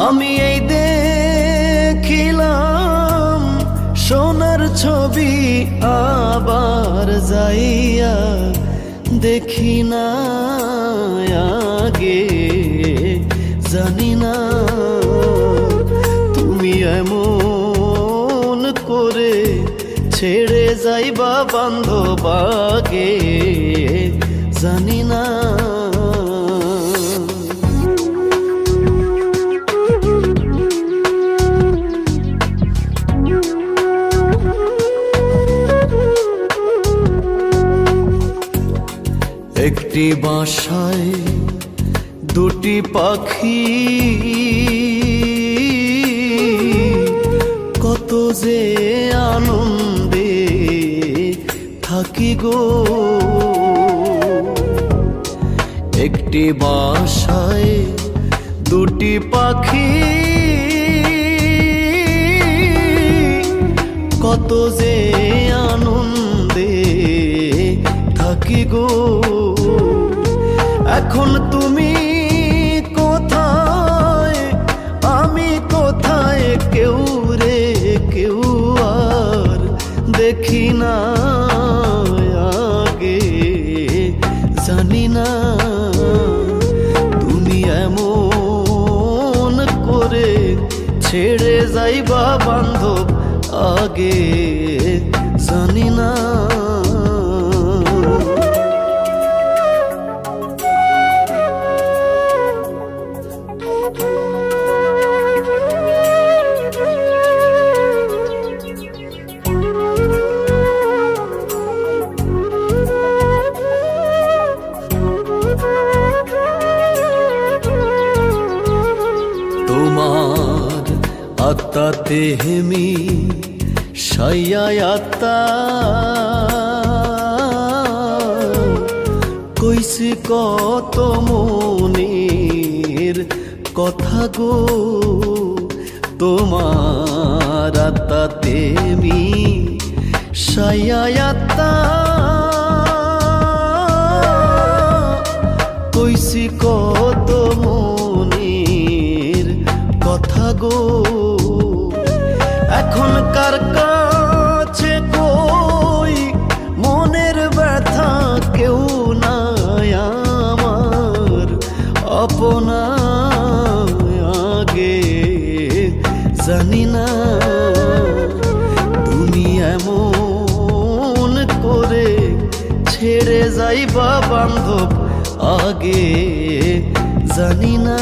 আমি এই দেখিলাম সোনার ছবি, আবার যাইয়া দেখি না আগে। জানি না তুমি এমন করে ছেড়ে যাইবা বান্ধব আগে। জানি না একটি বাসায় দুটি পাখি, কত যে আনন্দে থাকি গো। একটি বাসায় দুটি পাখি, কত যে আনন্দে থাকি গো। এখন তুমি কোথায়, আমি কোথায়, কেউ রে কেউ আর দেখি না আগে। জানি না তুমি এমন করে ছেড়ে যাইবা বান্ধব আগে। জানি না তোমার আত্মাতে হেমি সাইয়ায় আত্মা, কইছি কত মনের কথা গো। তোমার আত্মাতে হেমি সাইয়ায় আত্মা, কইছি কত মনের কথা গো। এখন কার কাছে কই মনের ব্যথা, কেউ নাই আমার আপনা আগে। জানি না তুমি এমন করে ছেড়ে যাইবা বান্ধব আগে। জানি না।